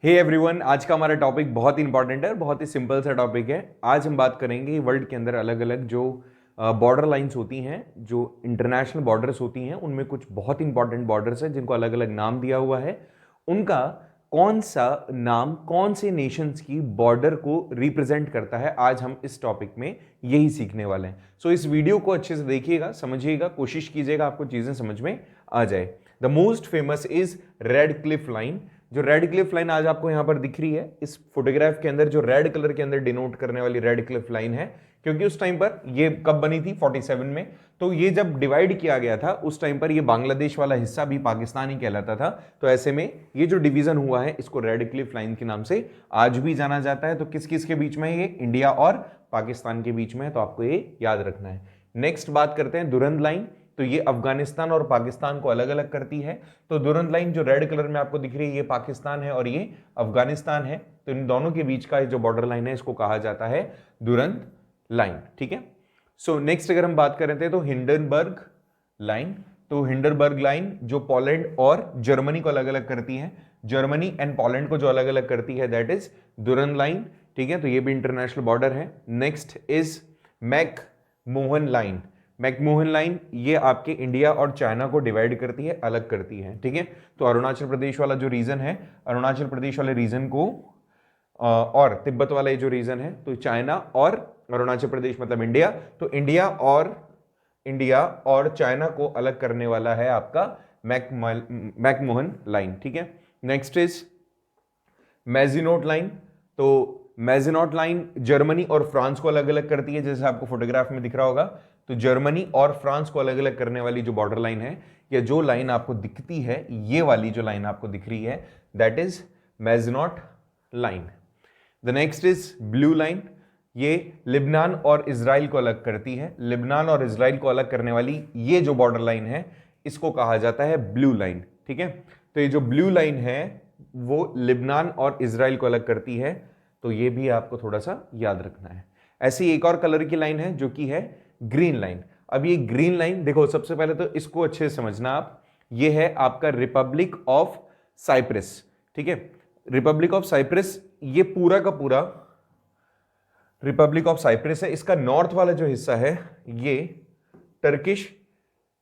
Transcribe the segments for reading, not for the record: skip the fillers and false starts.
Hey everyone, आज का हमारा टॉपिक बहुत ही इंपॉर्टेंट है और बहुत ही सिंपल सा टॉपिक है। आज हम बात करेंगे वर्ल्ड के अंदर अलग अलग जो बॉर्डर लाइंस होती हैं, जो इंटरनेशनल बॉर्डर्स होती हैं, उनमें कुछ बहुत इंपॉर्टेंट बॉर्डर्स हैं जिनको अलग अलग नाम दिया हुआ है। उनका कौन सा नाम कौन से नेशंस की बॉर्डर को रिप्रेजेंट करता है, आज हम इस टॉपिक में यही सीखने वाले हैं। सो इस वीडियो को अच्छे से देखिएगा, समझिएगा, कोशिश कीजिएगा आपको चीजें समझ में आ जाए। The most famous is red Cliff line. जो रेड क्लिफ लाइन आज आपको यहां पर दिख रही है इस फोटोग्राफ के अंदर, जो रेड कलर के अंदर डिनोट करने वाली रेड क्लिफ लाइन है, क्योंकि उस टाइम पर ये कब बनी थी 47 में, तो ये जब डिवाइड किया गया था उस टाइम पर ये बांग्लादेश वाला हिस्सा भी पाकिस्तान ही कहलाता था। तो ऐसे में ये जो डिवीजन हुआ है इसको रेड क्लिफ लाइन के नाम से आज भी जाना जाता है। तो किस किस के बीच में है ये? इंडिया और पाकिस्तान के बीच में है, तो आपको ये याद रखना है। नेक्स्ट बात करते हैं दुरंद लाइन। तो ये अफगानिस्तान और पाकिस्तान को अलग अलग करती है। तो दुरंद लाइन जो रेड कलर में आपको दिख रही है ये पाकिस्तान है और ये अफगानिस्तान है। तो इन दोनों के बीच का जो बॉर्डर लाइन है इसको कहा जाता है दुरंद लाइन। ठीक है। सो नेक्स्ट अगर हम बात करें तो हिंडनबर्ग लाइन। तो हिंडनबर्ग लाइन जो पोलैंड और जर्मनी को अलग अलग करती है, जर्मनी एंड पोलैंड को जो अलग अलग करती है, दैट इज दुरंद लाइन। ठीक है, तो ये भी इंटरनेशनल बॉर्डर है। Next is McMahon line. McMahon line ये आपके इंडिया और चाइना को डिवाइड करती है, अलग करती है। ठीक है, तो अरुणाचल प्रदेश वाला जो रीजन है, अरुणाचल प्रदेश वाले रीजन को और तिब्बत वाला ये जो रीजन है, तो चाइना और अरुणाचल प्रदेश मतलब इंडिया, तो इंडिया और चाइना को अलग करने वाला है आपका मैकमोहन लाइन। ठीक है। Next is Maginot line. तो मैजिनोट लाइन जर्मनी और फ्रांस को अलग अलग करती है, जैसे आपको फोटोग्राफ में दिख रहा होगा। तो जर्मनी और फ्रांस को अलग अलग करने वाली जो बॉर्डर लाइन है, या जो लाइन आपको दिखती है, ये वाली जो लाइन आपको दिख रही है, that is Maginot line. The next is blue line. ये लिबनान और इजराइल को अलग करती है। लिबनान और इजराइल को अलग करने वाली ये जो बॉर्डर लाइन है इसको कहा जाता है ब्लू लाइन। ठीक है, तो ये जो ब्लू लाइन है वो लिबनान और इजराइल को अलग करती है, तो ये भी आपको थोड़ा सा याद रखना है। ऐसी एक और कलर की लाइन है जो कि है ग्रीन लाइन। अब ये ग्रीन लाइन देखो, सबसे पहले तो इसको अच्छे से समझना आप, ये है आपका रिपब्लिक ऑफ साइप्रस। ठीक है, रिपब्लिक ऑफ साइप्रस ये पूरा का पूरा रिपब्लिक ऑफ साइप्रस है। इसका नॉर्थ वाला जो हिस्सा है ये टर्किश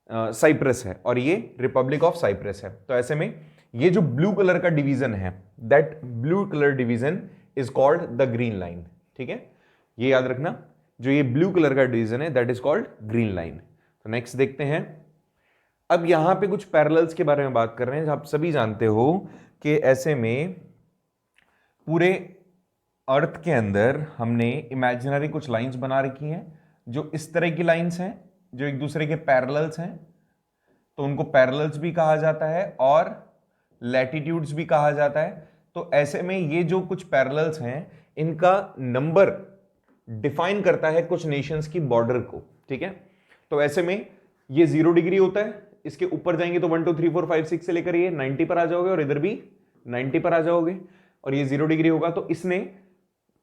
साइप्रस है और ये रिपब्लिक ऑफ साइप्रस है। तो ऐसे में ये जो ब्लू कलर का डिवीजन है, that blue colour division is called the green line. ठीक है, ये याद रखना, जो ये ब्लू कलर का डिवीजन है that is called green line. तो नेक्स्ट देखते हैं। अब यहां पे कुछ पैरेलल्स के बारे में बात कर रहे हैं। आप सभी जानते हो कि ऐसे में पूरे अर्थ के अंदर हमने इमेजिनरी कुछ लाइंस बना रखी हैं, जो इस तरह की लाइंस हैं जो एक दूसरे के पैरेलल्स हैं, तो उनको पैरेलल्स भी कहा जाता है और लैटिट्यूड्स भी कहा जाता है। तो ऐसे में ये जो कुछ पैरेलल्स हैं इनका नंबर डिफाइन करता है कुछ नेशंस की बॉर्डर को। ठीक है, तो ऐसे में ये 0 डिग्री होता है, इसके ऊपर जाएंगे तो 1 2 3 4 5 6 से लेकर ये 90 पर आ जाओगे और इधर भी 90 पर आ जाओगे, और ये 0 डिग्री होगा। तो इसने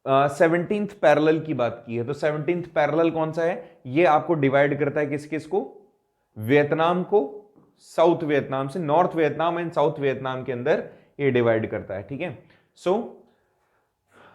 17th पैरेलल की बात की है। तो 17th पैरेलल कौन सा है? ये आपको डिवाइड करता है किस किस को? वियतनाम को साउथ वियतनाम से, north Vietnam and south Vietnam के अंदर ये डिवाइड करता है। ठीक है, so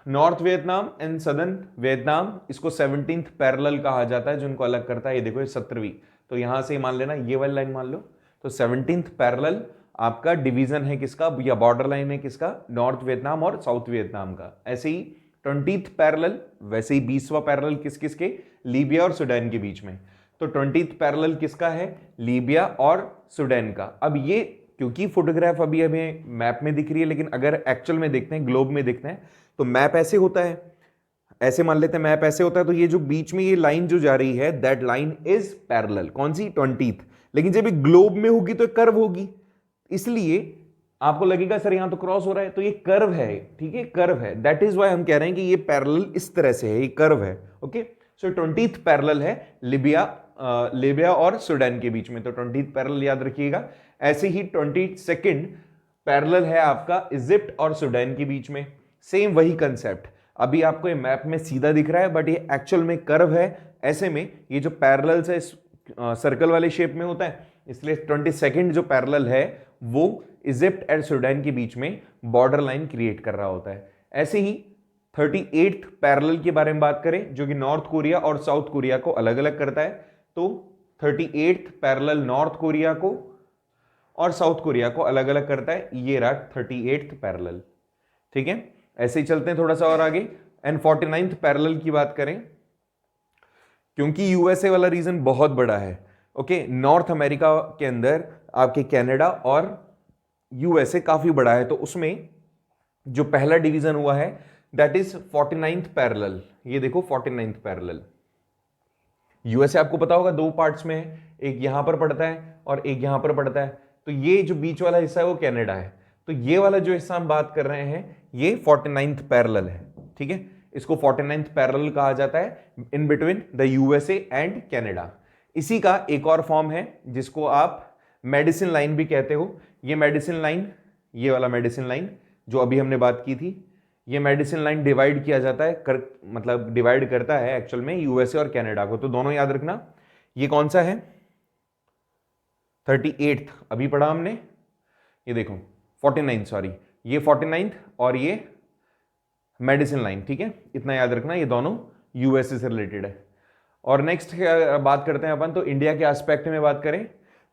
north Vietnam and southern Vietnam, इसको 17th पैरेलल कहा जाता है, जो इनको अलग करता है। ये देखो ये 17वीं, तो यहां से मान लेना, ये वाली लाइन मान लो। तो 17th पैरेलल आपका डिवीजन है किसका, या बॉर्डर लाइन है किसका? नॉर्थ वियतनाम और साउथ वियतनाम का। ऐसे ही 20th पैरेलल, वैसे ही 20वां पैरेलल किस किस के? लीबिया और सूडान के बीच में। तो 20th पैरेलल किसका है? लीबिया और सूडान का। अब ये क्योंकि फोटोग्राफ अभी हमें मैप में दिख रही है, लेकिन अगर एक्चुअल में देखते हैं, ग्लोब में देखते हैं, तो मैप ऐसे होता है, ऐसे मान लेते हैं मैप ऐसे होता है। तो ये जो बीच में ये लाइन जो जा रही है, दैट लाइन इज पैरेलल। कौन सी? 20th। लेकिन जब ये ग्लोब में होगी तो कर्व होगी, इसलिए आपको लगेगा सर यहां तो क्रॉस हो रहा है, तो ये कर्व है। ठीक है, कर्व है, दैट इज वाई हम कह रहे हैं कि ये पैरेलल इस तरह से है, ये कर्व है। ओके, सो 20th पैरेलल है लीबिया और सूडान के बीच में, तो 20th पैरेलल याद रखिएगा। ऐसे ही 22nd पैरेलल है आपका इजिप्ट और सूडान के बीच में, सेम वही कंसेप्ट। अभी आपको ये मैप में सीधा दिख रहा है, बट ये एक्चुअल में कर्व है। ऐसे में ये जो पैरेलल्स है सर्कल वाले शेप में होता है, इसलिए 22nd जो पैरेलल है वो इजिप्ट और सूडान के बीच में बॉर्डर लाइन क्रिएट कर रहा होता है। ऐसे ही 38th पैरेलल के बारे में बात करें जो कि नॉर्थ कोरिया और साउथ कोरिया को अलग अलग करता है, तो 38th पैरेलल नॉर्थ कोरिया को और साउथ कोरिया को अलग अलग करता है, ये रहा 38th पैरेलल। ठीक है, ऐसे ही चलते हैं थोड़ा सा और आगे। एंड 49th पैरेलल की बात करें, क्योंकि यूएसए वाला रीजन बहुत बड़ा है, ओके, नॉर्थ अमेरिका के अंदर आपके कनाडा और यूएसए काफी बड़ा है, तो उसमें जो पहला डिवीजन हुआ है दैट इज 49th पैरेलल। ये देखो 49th पैरेलल। यूएसए आपको पता होगा दो पार्ट्स में है, एक यहां पर पड़ता है और एक यहां पर पड़ता है, तो ये जो बीच वाला हिस्सा है वो कनाडा है, तो ये वाला जो हिस्सा हम बात कर रहे हैं ये 49th पैरेलल है। ठीक है, इसको 49th पैरेलल कहा जाता है in between the USA and Canada. इसी का एक और फॉर्म है जिसको आप मेडिसिन लाइन भी कहते हो। ये मेडिसिन लाइन, ये वाला मेडिसिन लाइन जो अभी हमने बात की थी, ये मेडिसिन लाइन डिवाइड किया जाता है मतलब डिवाइड करता है एक्चुअल में यूएसए और कनाडा को, तो दोनों याद रखना। ये कौन सा है? 38th अभी पढ़ा हमने, ये देखो 49 सॉरी, ये 49th और ये मेडिसिन लाइन। ठीक है, इतना याद रखना, ये दोनों यूएसए से रिलेटेड है। और नेक्स्ट बात करते हैं अपन, तो इंडिया के एस्पेक्ट में बात करें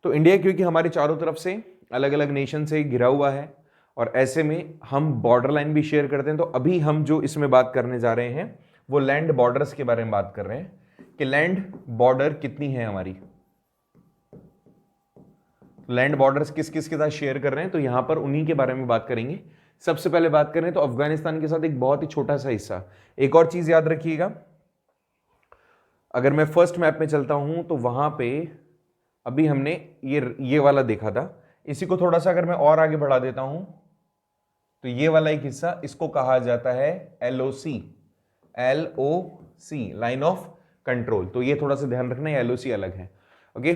तो इंडिया क्योंकि हमारे चारों तरफ से अलग अलग नेशन से घिरा हुआ है और ऐसे में हम बॉर्डर लाइन भी शेयर करते हैं, तो अभी हम जो इसमें बात करने जा रहे हैं वो लैंड बॉर्डर्स के बारे में बात कर रहे हैं कि लैंड बॉर्डर कितनी है हमारी, लैंड बॉर्डर्स किस किस के साथ शेयर कर रहे हैं, तो यहां पर उन्हीं के बारे में बात करेंगे। सबसे पहले बात करें तो अफगानिस्तान के साथ एक बहुत ही छोटा सा हिस्सा। एक और चीज याद रखिएगा, अगर मैं फर्स्ट मैप में चलता हूं तो वहां पे अभी हमने ये वाला देखा था, इसी को थोड़ा सा अगर मैं और आगे बढ़ा देता हूं तो ये वाला एक हिस्सा, इसको कहा जाता है LOC, लाइन ऑफ कंट्रोल। तो ये थोड़ा सा ध्यान रखना, है LOC अलग है। ओके,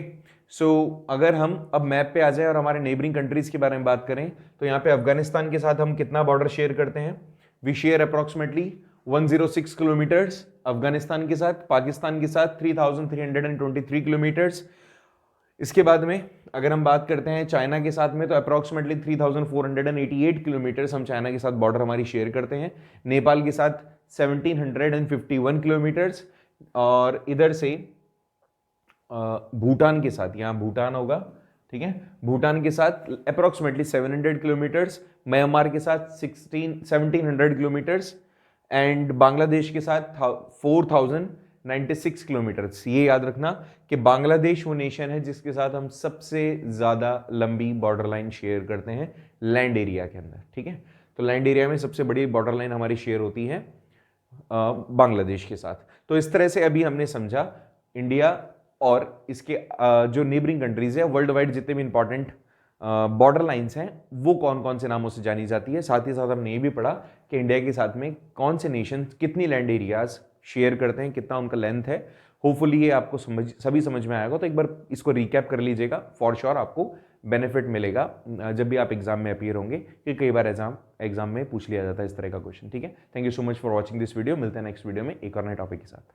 सो अगर हम अब मैप पे आ जाए और हमारे नेबरिंग कंट्रीज के बारे में बात करें तो यहाँ पे अफगानिस्तान के साथ हम कितना बॉर्डर शेयर करते हैं? We share approximately 106 kilometres Afghanistan के साथ, पाकिस्तान के साथ 3323 किलोमीटर्स। इसके बाद में अगर हम बात करते हैं चाइना के साथ में तो अप्रोक्सीमेटली 3488 किलोमीटर्स हम चाइना के साथ बॉर्डर हमारी शेयर करते हैं। नेपाल के साथ 1751 किलोमीटर्स, और इधर से भूटान के साथ, यहाँ भूटान होगा, ठीक है, भूटान के साथ अप्रोक्सीमेटली 700 किलोमीटर्स, म्यांमार के साथ 1700 किलोमीटर्स एंड बांग्लादेश के साथ 4096 किलोमीटर्स। ये याद रखना कि बांग्लादेश वो नेशन है जिसके साथ हम सबसे ज़्यादा लंबी बॉर्डर लाइन शेयर करते हैं लैंड एरिया के अंदर। ठीक है, तो लैंड एरिया में सबसे बड़ी बॉर्डर लाइन हमारी शेयर होती है बांग्लादेश के साथ। तो इस तरह से अभी हमने समझा इंडिया और इसके जो नेबरिंग कंट्रीज है, वर्ल्ड वाइड जितने भी इंपॉर्टेंट बॉर्डर लाइंस हैं वो कौन कौन से नामों से जानी जाती है। साथ ही साथ हमने ये भी पढ़ा कि इंडिया के साथ में कौन से नेशन कितनी लैंड एरियाज शेयर करते हैं, कितना उनका लेंथ है। होपफुली ये आपको सभी समझ में आएगा, तो एक बार इसको रिकैप कर लीजिएगा, फॉर श्योर आपको बेनिफिट मिलेगा जब भी आप एग्जाम में अपीयर होंगे, कि कई बार एग्जाम में पूछ लिया जाता है इस तरह का क्वेश्चन। ठीक है, thank you so much for watching this video. मिलते हैं नेक्स्ट वीडियो में एक और नए टॉपिक के साथ।